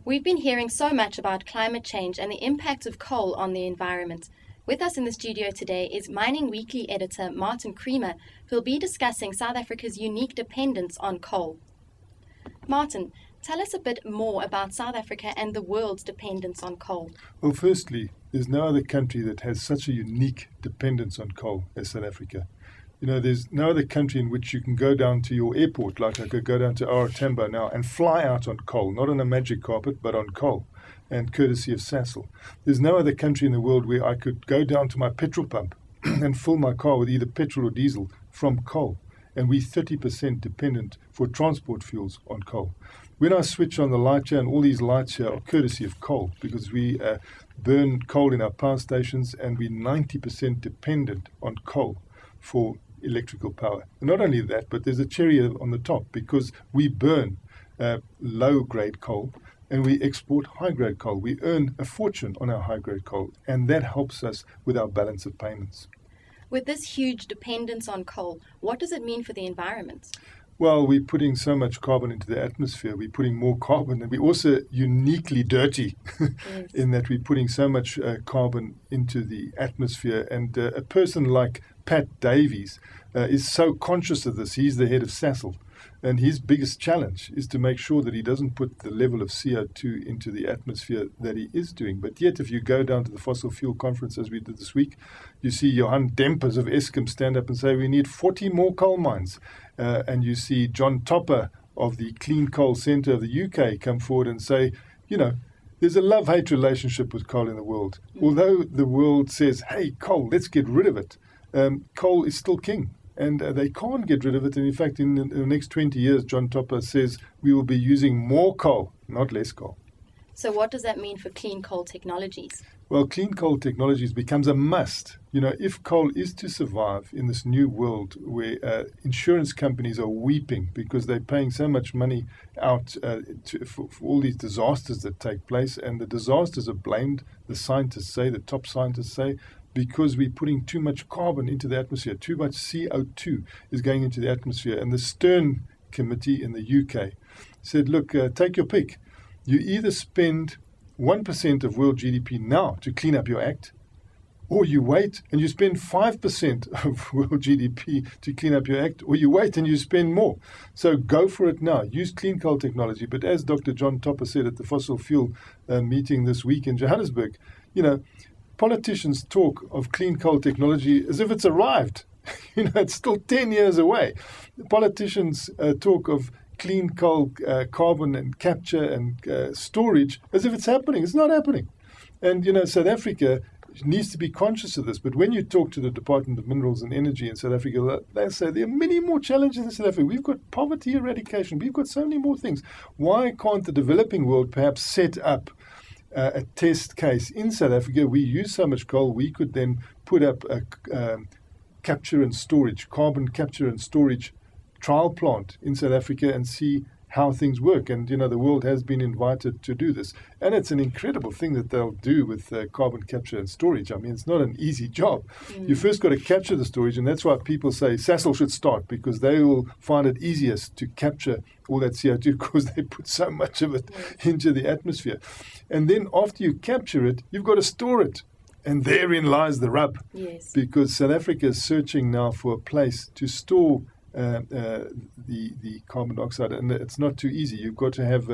We've been hearing so much about climate change and the impact of coal on the environment. With us in the studio today is Mining Weekly editor Martin Creamer, who will be discussing South Africa's unique dependence on coal. Martin, tell us a bit more about South Africa and the world's dependence on coal. Well, firstly, there's no other country that has such a unique dependence on coal as South Africa. You know, there's no other country in which you can go down to your airport, like I could go down to our Tambo now, and fly out on coal, not on a magic carpet, but on coal, and courtesy of Sasol. There's no other country in the world where I could go down to my petrol pump and fill my car with either petrol or diesel from coal. And we're 30% dependent for transport fuels on coal. When I switch on the light here, and all these lights here are courtesy of coal, because we burn coal in our power stations, and we're 90% dependent on coal for electrical power. And not only that, but there's a cherry on the top, because we burn low-grade coal and we export high-grade coal. We earn a fortune on our high-grade coal, and that helps us with our balance of payments. With this huge dependence on coal, what does it mean for the environment? Well, we're putting so much carbon into the atmosphere. We're putting more carbon, and we're also uniquely dirty Yes. in that we're putting so much carbon into the atmosphere. And a person like Pat Davies is so conscious of this. He's the head of Sasol, and his biggest challenge is to make sure that he doesn't put the level of CO2 into the atmosphere that he is doing. But yet, if you go down to the fossil fuel conference, as we did this week, you see Johan Dempers of Eskom stand up and say we need 40 more coal mines. And you see John Topper of the Clean Coal Centre of the UK come forward and say, you know, there's a love-hate relationship with coal in the world. Although the world says, hey, coal, let's get rid of it, coal is still king. And they can't get rid of it. And in fact, in the next 20 years, John Topper says we will be using more coal, not less coal. So what does that mean for clean coal technologies? Well, clean coal technologies becomes a must. You know, if coal is to survive in this new world where insurance companies are weeping because they're paying so much money out for all these disasters that take place, and the disasters are blamed, the scientists say, the top scientists say, because we're putting too much carbon into the atmosphere, too much CO2 is going into the atmosphere. And the Stern Committee in the UK said, look, take your pick. You either spend 1% of world GDP now to clean up your act, or you wait and you spend 5% of world GDP to clean up your act, or you wait and you spend more. So go for it now. Use clean coal technology. But as Dr. John Topper said at the fossil fuel meeting this week in Johannesburg, you know, politicians talk of clean coal technology as if it's arrived. You know, it's still 10 years away. Politicians talk of clean coal, carbon and capture and storage as if it's happening. It's not happening. And, you know, South Africa needs to be conscious of this. But when you talk to the Department of Minerals and Energy in South Africa, they say there are many more challenges in South Africa. We've got poverty eradication. We've got so many more things. Why can't the developing world perhaps set up a test case in South Africa? We use so much coal, we could then put up a capture and storage, carbon capture and storage trial plant in South Africa and see how things work. And, you know, the world has been invited to do this. And it's an incredible thing that they'll do with carbon capture and storage. I mean, it's not an easy job. You first got to capture the storage, and that's why people say Sasol should start, because they will find it easiest to capture all that CO2 because they put so much of it into the atmosphere. And then after you capture it, you've got to store it. And therein lies the rub. Yes. Because South Africa is searching now for a place to store the carbon dioxide, and it's not too easy. You've got to have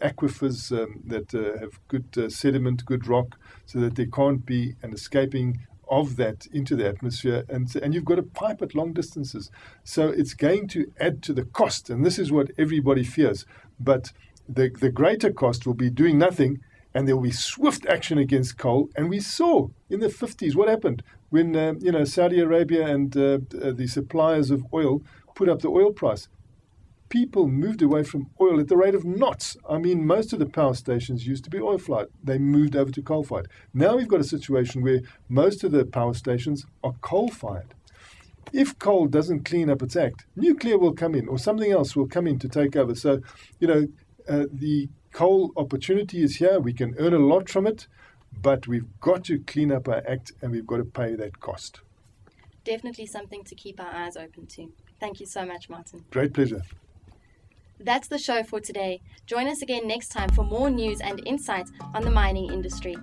aquifers that have good sediment, good rock, so that there can't be an escaping of that into the atmosphere, and you've got to pipe at long distances. So it's going to add to the cost, and this is what everybody fears. But the greater cost will be doing nothing, and there will be swift action against coal. And we saw in the 50s what happened when Saudi Arabia and the suppliers of oil put up the oil price. People moved away from oil at the rate of knots. I mean, most of the power stations used to be oil-fired. They moved over to coal-fired. Now we've got a situation where most of the power stations are coal-fired. If coal doesn't clean up its act, nuclear will come in, or something else will come in to take over. So, you know, the coal opportunity is here. We can earn a lot from it, but we've got to clean up our act, and we've got to pay that cost. Definitely something to keep our eyes open to. Thank you so much, Martin. Great pleasure. That's the show for today. Join us again next time for more news and insights on the mining industry.